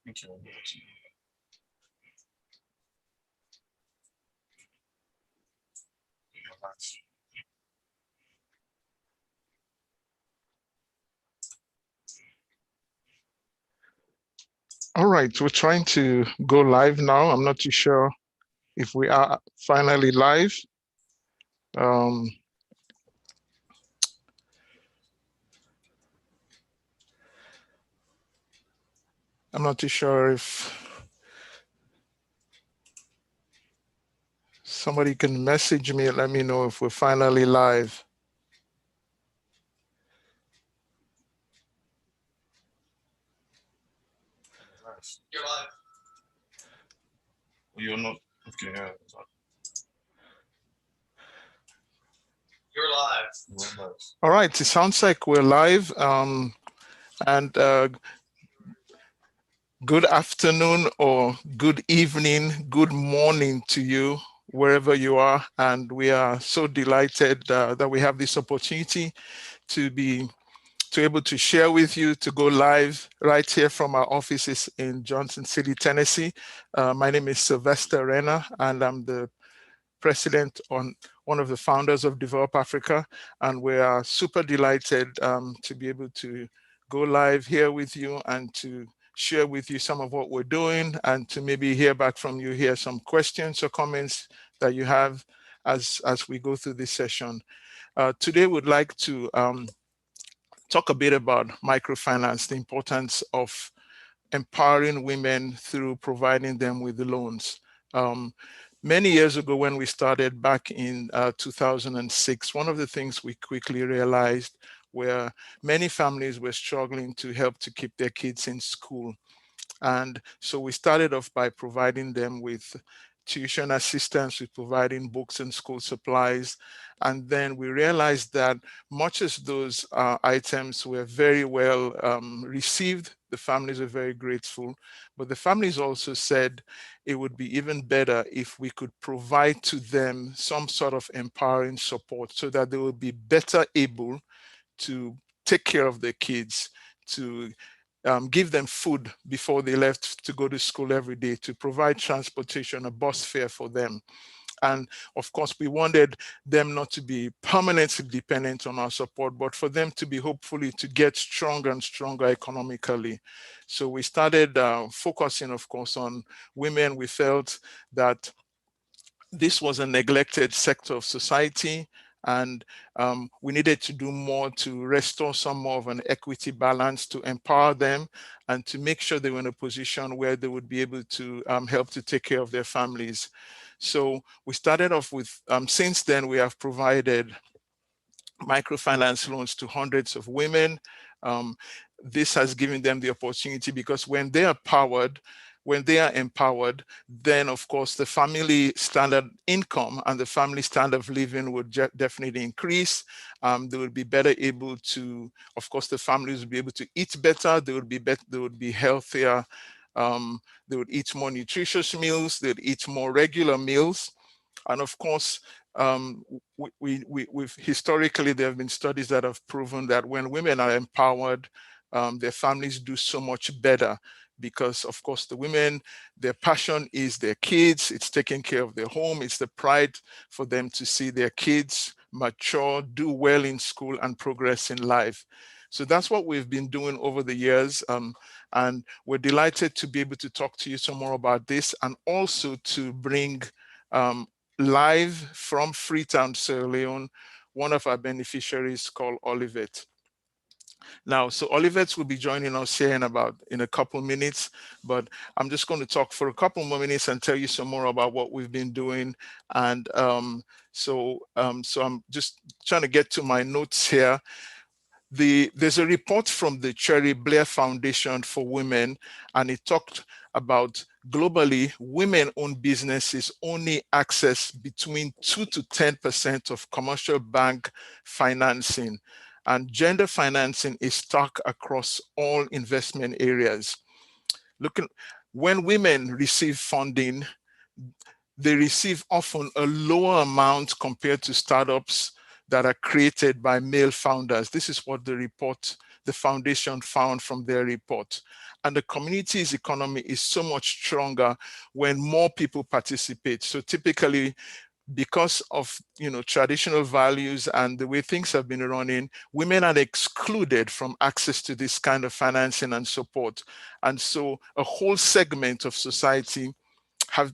Thank you. All right, we're trying to go live now. I'm not too sure if we are finally live. Um, I'm not too sure if somebody can message me and let me know if we're finally live. You're live. You're not. Okay, yeah. You're live. All right, it sounds like we're live. And good afternoon or good evening, good morning to you, wherever you are. And we are so delighted that we have this opportunity to be able to share with you, to go live right here from our offices in Johnson City, Tennessee. My name is Sylvester Renner, and I'm the president on one of the founders of Develop Africa. And we are super delighted to be able to go live here with you and to share with you some of what we're doing and to maybe hear back from you here, some questions or comments that you have as we go through this session. Today, we'd like to talk a bit about microfinance, the importance of empowering women through providing them with the loans. Many years ago, when we started back in 2006, one of the things we quickly realized were many families were struggling to help to keep their kids in school. And so we started off by providing them with tuition assistance, with providing books and school supplies. And then we realized that much as those items were very well received, the families were very grateful, but the families also said it would be even better if we could provide to them some sort of empowering support so that they would be better able to take care of their kids, to give them food before they left to go to school every day, to provide transportation, a bus fare for them. And of course, we wanted them not to be permanently dependent on our support, but for them to be hopefully to get stronger and stronger economically. So we started focusing, of course, on women. We felt that this was a neglected sector of society, and we needed to do more to restore some more of an equity balance, to empower them and to make sure they were in a position where they would be able to help to take care of their families. So we started off with, since then we have provided microfinance loans to hundreds of women. Um, this has given them the opportunity, because when they are empowered, then of course the family standard income and the family standard of living would definitely increase. They would be better able to, of course, the families would be able to eat better. They would be healthier. They would eat more nutritious meals. They would eat more regular meals. And of course, um, we've historically, there have been studies that have proven that when women are empowered, their families do so much better, because of course the women, their passion is their kids, it's taking care of their home, it's the pride for them to see their kids mature, do well in school and progress in life. So that's what we've been doing over the years. And we're delighted to be able to talk to you some more about this, and also to bring um, live from Freetown, Sierra Leone, one of our beneficiaries called Olivet. Now, so Olivet will be joining us here in a couple minutes, but I'm just going to talk for a couple more minutes and tell you some more about what we've been doing. And so I'm just trying to get to my notes here. There's a report from the Cherry Blair Foundation for Women, and it talked about globally, women-owned businesses only access between 2 to 10% of commercial bank financing, and gender financing is stuck across all investment areas. Looking, when women receive funding, they receive often a lower amount compared to startups that are created by male founders. This is what the report the foundation found from their report. And the community's economy is so much stronger when more people participate. So typically, because of traditional values and the way things have been running, women are excluded from access to this kind of financing and support. And so a whole segment of society have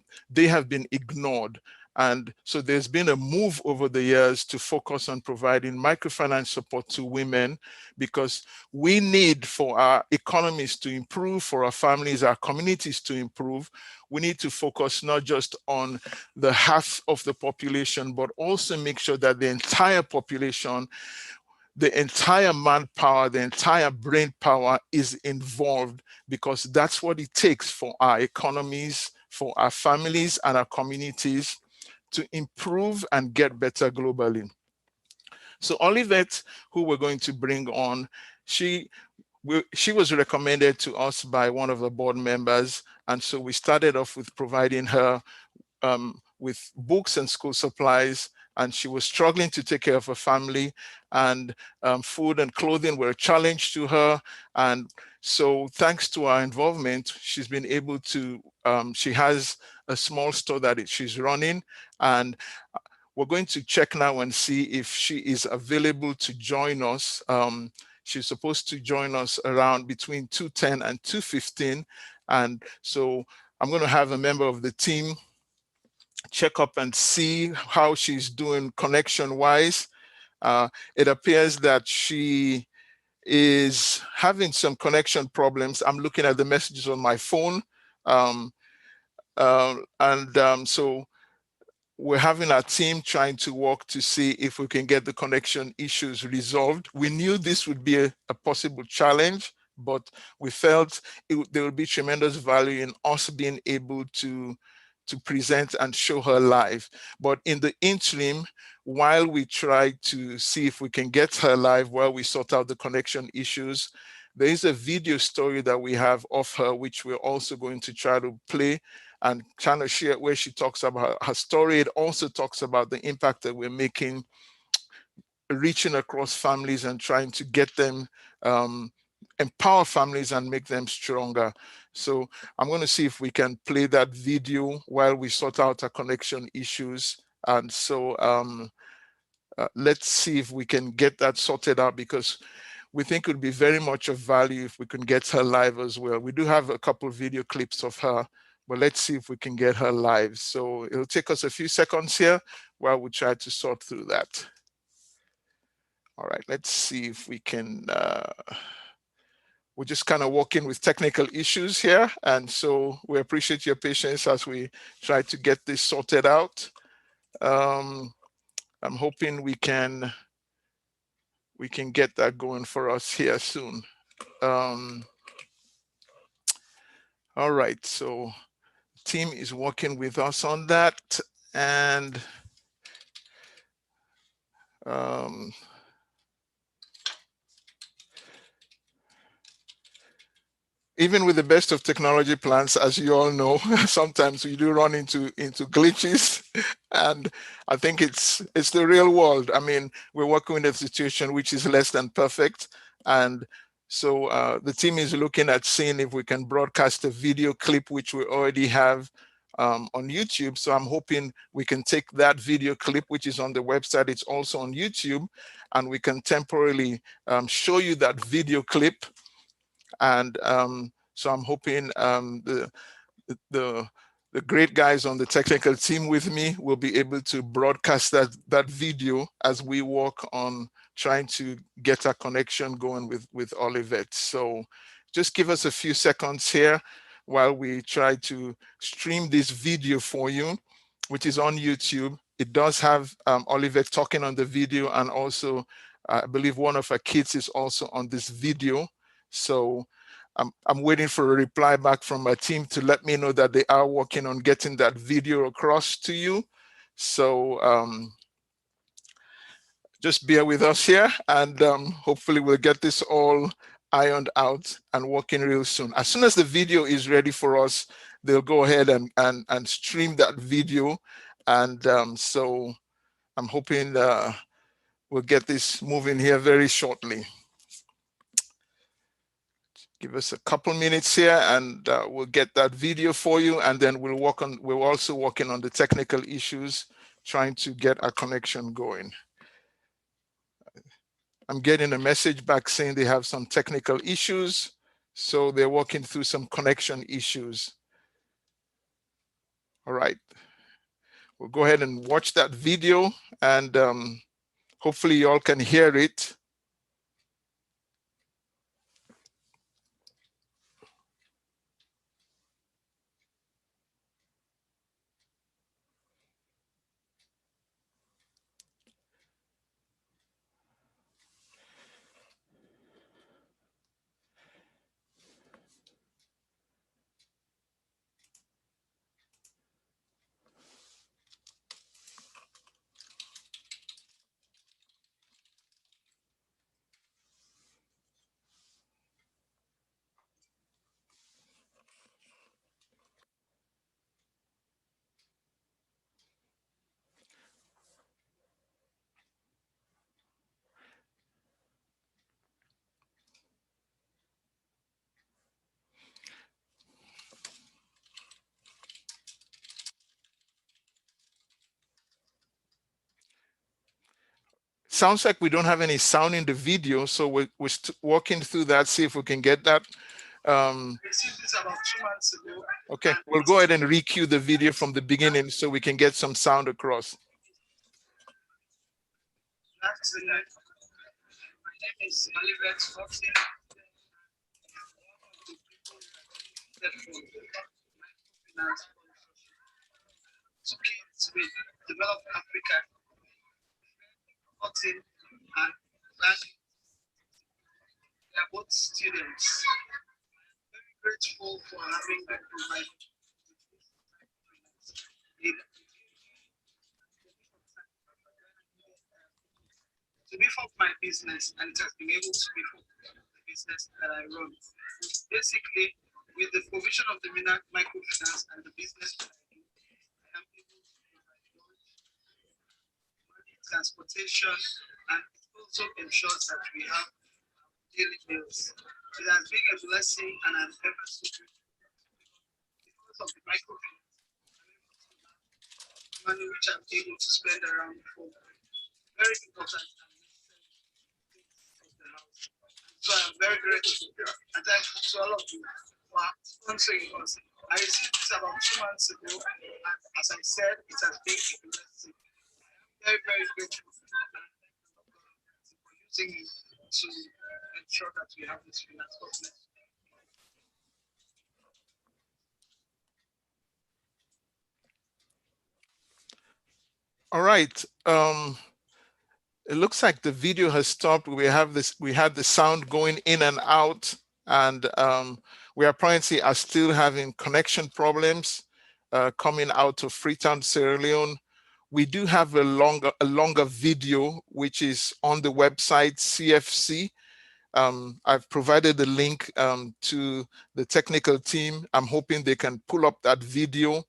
been ignored. And so there's been a move over the years to focus on providing microfinance support to women, because we need, for our economies to improve, for our families, our communities to improve, we need to focus not just on the half of the population, but also make sure that the entire population, the entire manpower, the entire brain power is involved, because that's what it takes for our economies, for our families and our communities to improve and get better globally. So Olivette, who we're going to bring on, she was recommended to us by one of the board members. And so we started off with providing her with books and school supplies, and she was struggling to take care of her family, and food and clothing were a challenge to her. And so thanks to our involvement, she's been able to, she has a small store that she's running, and we're going to check now and see if she is available to join us. She's supposed to join us around between 2:10 and 2:15. And so I'm going to have a member of the team check up and see how she's doing connection wise. It appears that she is having some connection problems. I'm looking at the messages on my phone. So we're having our team trying to work to see if we can get the connection issues resolved. We knew this would be a possible challenge, but we felt there would be tremendous value in us being able to present and show her live. But in the interim, while we try to see if we can get her live, while we sort out the connection issues, there is a video story that we have of her, which we're also going to try to play and kind of share, where she talks about her story. It also talks about the impact that we're making, reaching across families and trying to get them, empower families and make them stronger. So I'm going to see if we can play that video while we sort out our connection issues. And so let's see if we can get that sorted out, because we think it would be very much of value if we can get her live as well. We do have a couple of video clips of her, but let's see if we can get her live. So it'll take us a few seconds here while we try to sort through that. All right, let's see if we can, we're just kind of working with technical issues here. And so we appreciate your patience as we try to get this sorted out. I'm hoping we can get that going for us here soon. All right, so team is working with us on that. And even with the best of technology plans, as you all know, sometimes we do run into glitches, and I think it's the real world. I mean, we're working in a situation which is less than perfect, and so the team is looking at seeing if we can broadcast a video clip, which we already have on YouTube. So I'm hoping we can take that video clip, which is on the website. It's also on YouTube, and we can temporarily show you that video clip. And so I'm hoping the great guys on the technical team with me will be able to broadcast that video as we work on trying to get a connection going with Olivette. So just give us a few seconds here while we try to stream this video for you, which is on YouTube. It does have Olivette talking on the video, and also I believe one of her kids is also on this video. So I'm waiting for a reply back from my team to let me know that they are working on getting that video across to you. So just bear with us here, and hopefully we'll get this all ironed out and working real soon. As soon as the video is ready for us, they'll go ahead and stream that video. And so I'm hoping we'll get this moving here very shortly. Give us a couple minutes here and we'll get that video for you, and then we're also working on the technical issues, trying to get our connection going. I'm getting a message back saying they have some technical issues, so they're working through some connection issues. All right, we'll go ahead and watch that video, and hopefully you all can hear it. Sounds like we don't have any sound in the video, so we're walking through that, see if we can get that. Okay, we'll go ahead and re-cue the video from the beginning so we can get some sound across. My name is uplifts. To kids with developed Africa, and planning. They are both students. Very grateful for having been provided to beef up my business, and it has been able to beef up the business that I run. Basically, with the provision of the microfinance and the business that I do, I am able to provide lunch, money, transportation, and it also ensures that we have daily meals. It has been a blessing, and I'm ever so grateful because of the microfinance money which I'm able to spend around for very important and necessary things of the house. So I'm very grateful and thankful to all of you for sponsoring us. I received this about 2 months ago, and as I said, it has been a blessing. I am very, very grateful for using you to ensure that we have this finance. God bless you. All right. It looks like the video has stopped. We had the sound going in and out, and we apparently are still having connection problems coming out of Freetown, Sierra Leone. We do have a longer video, which is on the website CFC. I've provided the link to the technical team. I'm hoping they can pull up that video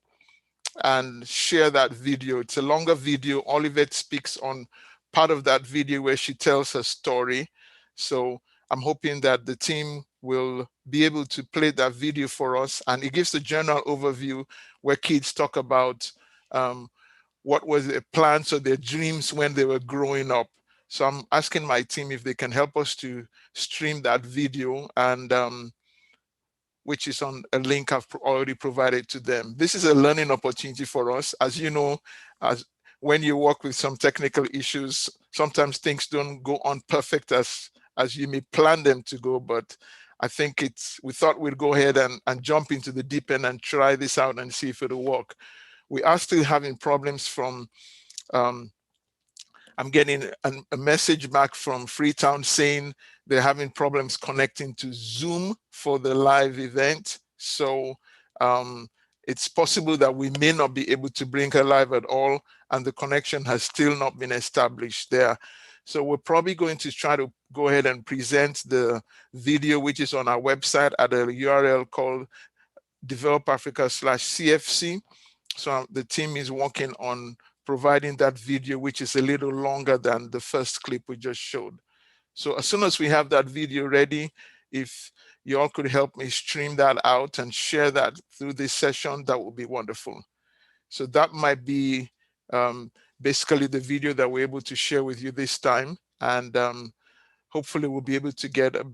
and share that video. It's a longer video. Olivet speaks on part of that video where she tells her story. So I'm hoping that the team will be able to play that video for us. And it gives a general overview where kids talk about what was their plans or their dreams when they were growing up. So I'm asking my team if they can help us to stream that video, and which is on a link I've already provided to them. This is a learning opportunity for us. As you know, when you work with some technical issues, sometimes things don't go on perfect as you may plan them to go, but I think we thought we'd go ahead and jump into the deep end and try this out and see if it'll work. We are still having problems from, I'm getting a message back from Freetown saying they're having problems connecting to Zoom for the live event. So it's possible that we may not be able to bring her live at all, and the connection has still not been established there. So we're probably going to try to go ahead and present the video, which is on our website at a URL called developafrica.com/CFC. So the team is working on providing that video, which is a little longer than the first clip we just showed. So as soon as we have that video ready, if you all could help me stream that out and share that through this session, that would be wonderful. So that might be basically the video that we're able to share with you this time. And hopefully we'll be able to get a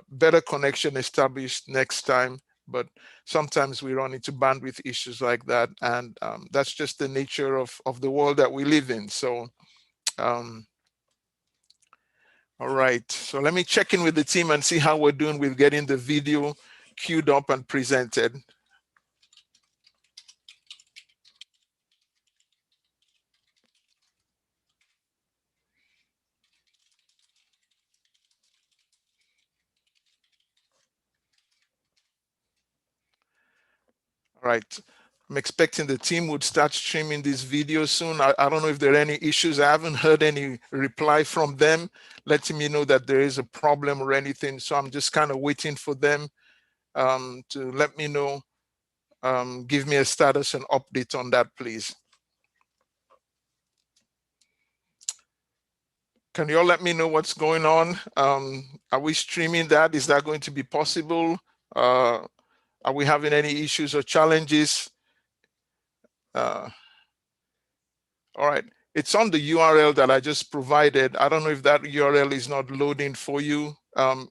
better connection established next time. But sometimes we run into bandwidth issues like that. And that's just the nature of the world that we live in. So, all right. So let me check in with the team and see how we're doing with getting the video queued up and presented. All right. I'm expecting the team would start streaming this video soon. I don't know if there are any issues. I haven't heard any reply from them letting me know that there is a problem or anything. So I'm just kind of waiting for them to let me know, give me a status and update on that, please. Can you all let me know what's going on? Are we streaming that? Is that going to be possible? Are we having any issues or challenges? All right. It's on the URL that I just provided. I don't know if that URL is not loading for you.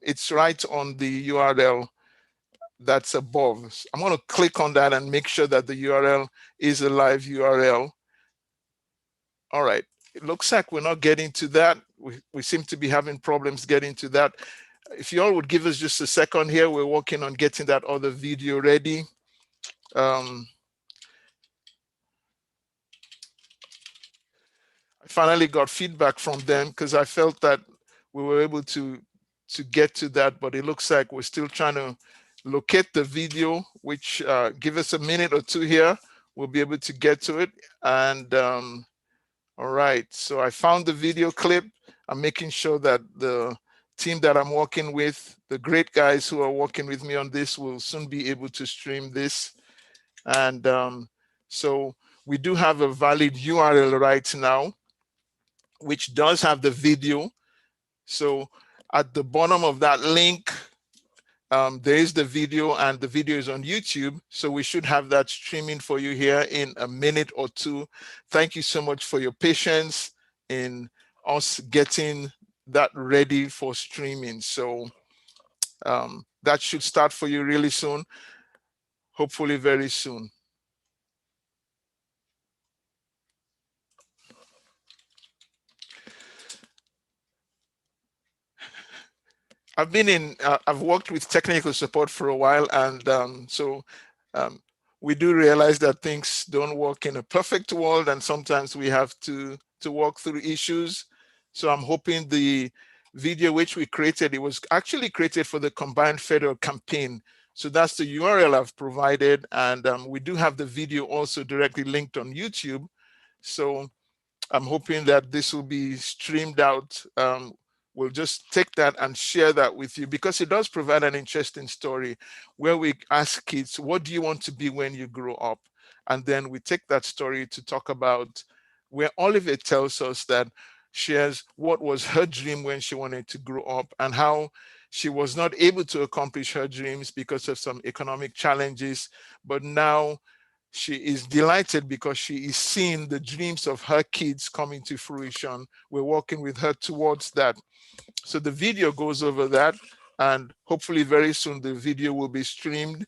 It's right on the URL that's above. I'm going to click on that and make sure that the URL is a live URL. All right. It looks like we're not getting to that. We seem to be having problems getting to that. If you all would give us just a second here, we're working on getting that other video ready. I finally got feedback from them because I felt that we were able to get to that, but it looks like we're still trying to locate the video, which give us a minute or two here. We'll be able to get to it. And all right, so I found the video clip. I'm making sure that the team that I'm working with, the great guys who are working with me on this, will soon be able to stream this. And so we do have a valid URL right now, which does have the video. So at the bottom of that link, there is the video, and the video is on YouTube. So we should have that streaming for you here in a minute or two. Thank you so much for your patience in us getting that ready for streaming. So that should start for you really soon, hopefully very soon. I've worked with technical support for a while, and so we do realize that things don't work in a perfect world, and sometimes we have to work through issues. So I'm hoping the video which we created, it was actually created for the Combined Federal Campaign. So that's the URL I've provided, and we do have the video also directly linked on YouTube. So I'm hoping that this will be streamed out. We'll just take that and share that with you, because it does provide an interesting story where we ask kids, what do you want to be when you grow up? And then we take that story to talk about where Oliver tells us that shares what was her dream when she wanted to grow up, and how she was not able to accomplish her dreams because of some economic challenges, but now she is delighted because she is seeing the dreams of her kids coming to fruition. We're working with her towards that. So the video goes over that, and hopefully very soon the video will be streamed.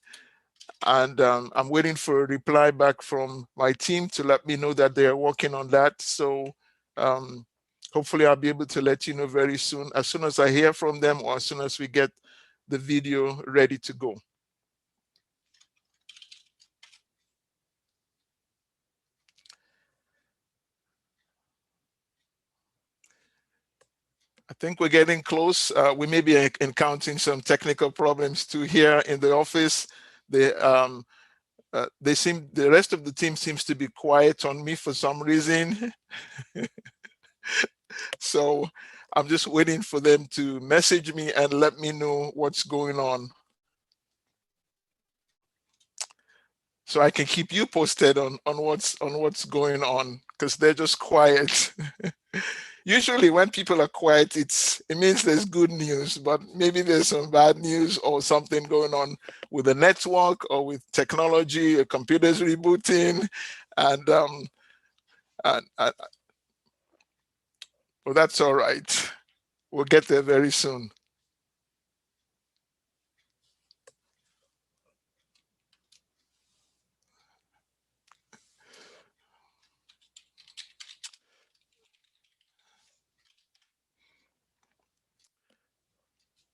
And I'm waiting for a reply back from my team to let me know that they are working on that. So hopefully I'll be able to let you know very soon as I hear from them, or as soon as we get the video ready to go. I think we're getting close. We may be encountering some technical problems too here in the office. The rest of the team seems to be quiet on me for some reason. So I'm just waiting for them to message me and let me know what's going on, so I can keep you posted on what's going on, because they're just quiet. Usually when people are quiet, it means there's good news, but maybe there's some bad news or something going on with the network or with technology, a computer's rebooting, and and well, that's all right. We'll get there very soon.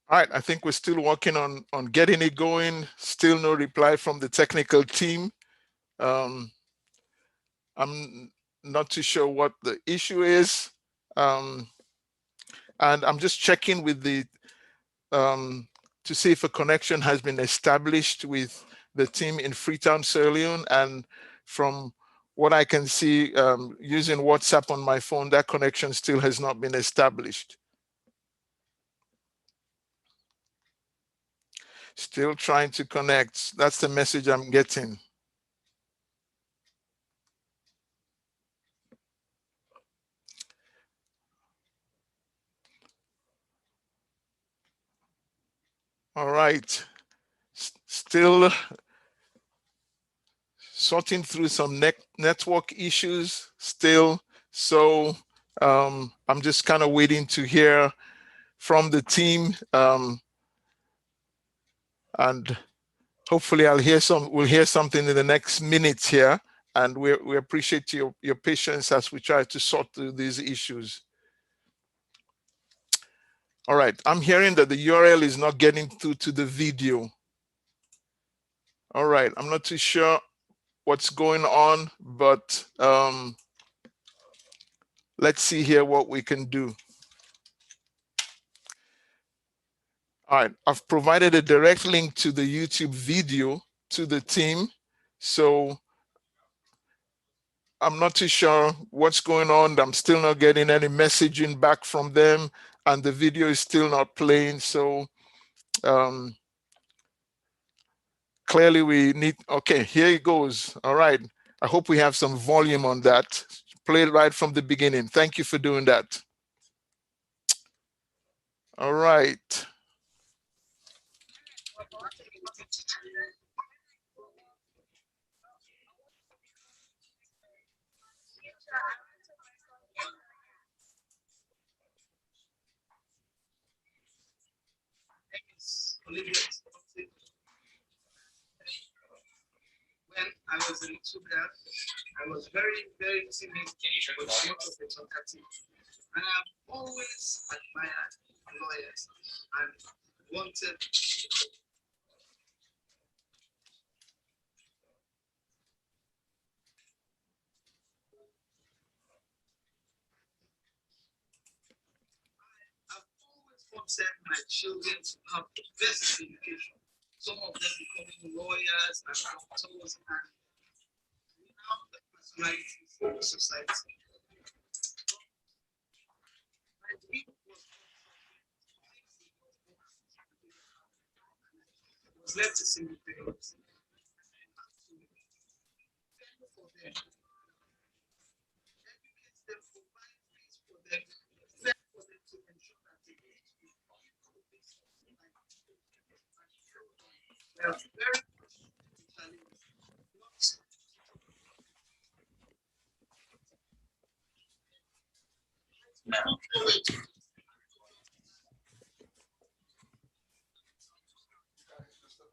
All right, I think we're still working on getting it going. Still no reply from the technical team. Um, I'm not too sure what the issue is. Um, and I'm just checking with the to see if a connection has been established with the team in Freetown, Sierra Leone. And from what I can see, using WhatsApp on my phone, that connection still has not been established. Still trying to connect. That's the message I'm getting. All right. Still sorting through some network issues still. So I'm just kind of waiting to hear from the team. And hopefully we'll hear something in the next minutes here. And we appreciate your patience as we try to sort through these issues. All right, I'm hearing that the URL is not getting through to the video. All right, I'm not too sure what's going on, but let's see here what we can do. All right, I've provided a direct link to the YouTube video to the team. So I'm not too sure what's going on. I'm still not getting any messaging back from them, and the video is still not playing. So clearly we need, okay, here it goes. All right, I hope we have some volume on that. Play it right from the beginning. Thank you for doing that. All right. When I was a little girl, I was very, very timid, but not of a talkative. And I've always admired lawyers and wanted. I've always wanted my children to have the best education. Some of them becoming lawyers and doctors and now the personalities of society. My dream was left to single parents. For them, educate them, provide things for them, fend for them to ensure that they get to be very much challenged.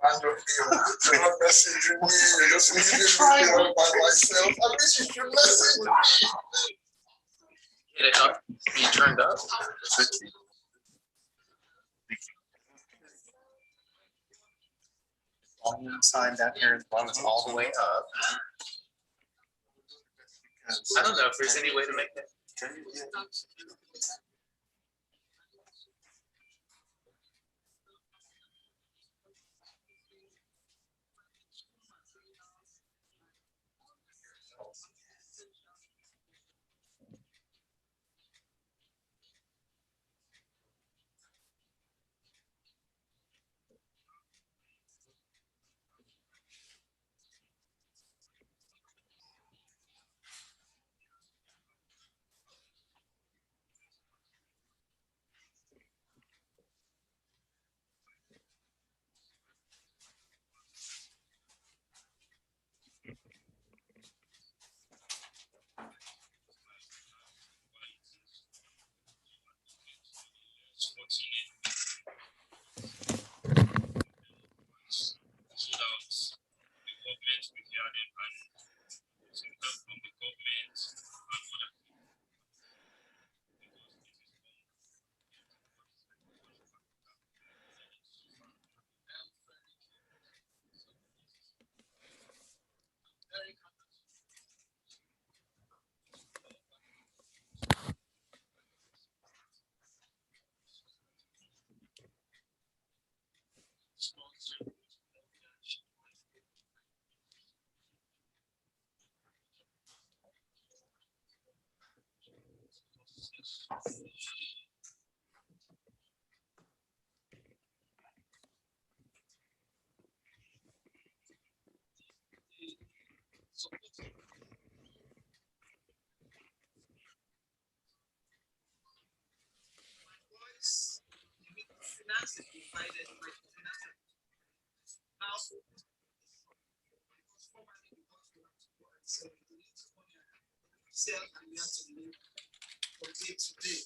And you're not messaging me, you're just leaving me all by myself. At least you should message me. Get it up. Be turned up. Volume sign down here as long as all the way up. I don't know if there's any way to make that. Finance is divided, microfinance now because formerly we got to have to go and sell, we need to money and sell and we have to live from day to day.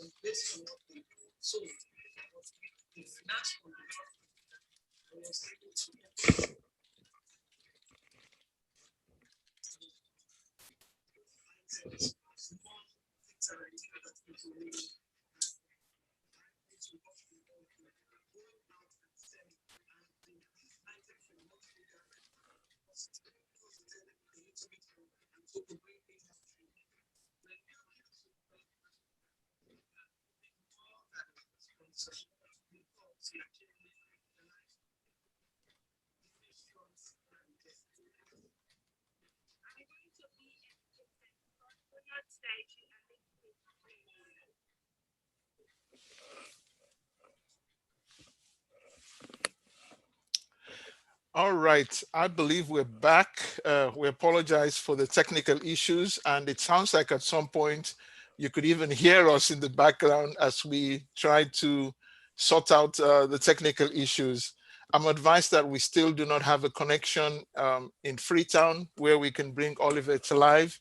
And based on what they sold, but the finance from the government was able to small things that I needed that people really All right, I believe we're back. We apologize for the technical issues, and it sounds like at some point you could even hear us in the background as we try to sort out the technical issues. I'm advised that we still do not have a connection in Freetown where we can bring Oliver to live,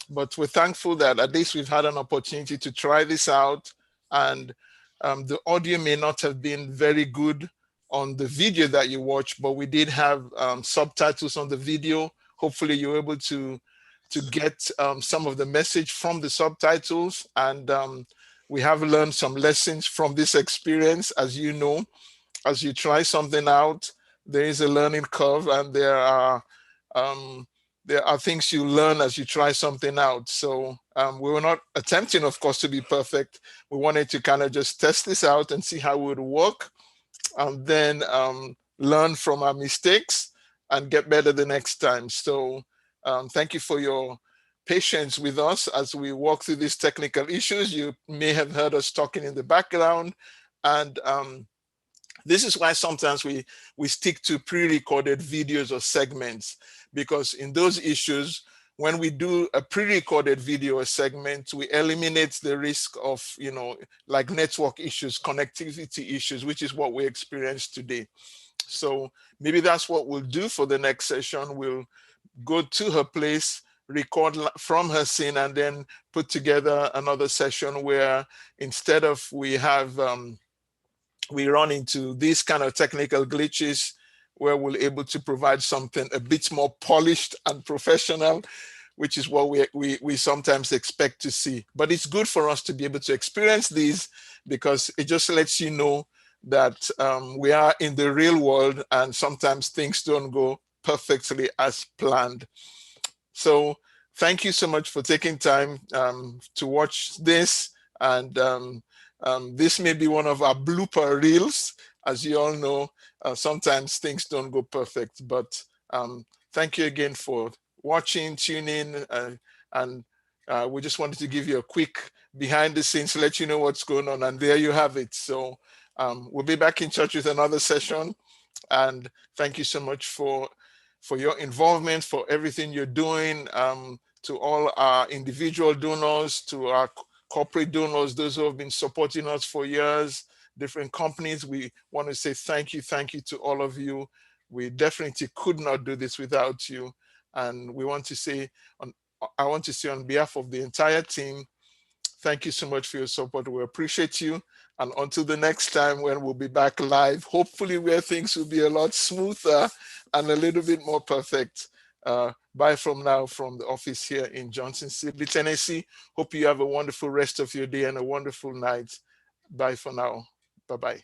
but we're thankful that at least we've had an opportunity to try this out, and the audio may not have been very good on the video that you watch, but we did have subtitles on the video. Hopefully you're able to get some of the message from the subtitles, and we have learned some lessons from this experience. As you know, as you try something out, there is a learning curve, and um, there are things you learn as you try something out. So we were not attempting, of course, to be perfect. We wanted to kind of just test this out and see how it would work, and then learn from our mistakes and get better the next time. So thank you for your patience with us as we walk through these technical issues. You may have heard us talking in the background, and this is why sometimes we stick to pre-recorded videos or segments, because in those issues, when we do a pre-recorded video or segment, we eliminate the risk of, like network issues, connectivity issues, which is what we experienced today. So maybe that's what we'll do for the next session. We'll go to her place, record from her scene, and then put together another session where instead of we run into these kind of technical glitches, where we're able to provide something a bit more polished and professional, which is what we sometimes expect to see. But it's good for us to be able to experience these, because it just lets you know that we are in the real world, and sometimes things don't go perfectly as planned. So thank you so much for taking time to watch this. And this may be one of our blooper reels. As you all know, sometimes things don't go perfect, but thank you again for watching, tuning, and we just wanted to give you a quick behind the scenes, let you know what's going on, and there you have it. So we'll be back in touch with another session, and thank you so much for your involvement, for everything you're doing, to all our individual donors, to our corporate donors, those who have been supporting us for years, different companies. We want to say thank you to all of you. We definitely could not do this without you. And we want to say, I want to say on behalf of the entire team, thank you so much for your support. We appreciate you. And until the next time when we'll be back live, hopefully where things will be a lot smoother and a little bit more perfect. Bye from now from the office here in Johnson City, Tennessee. Hope you have a wonderful rest of your day and a wonderful night. Bye for now. Bye-bye.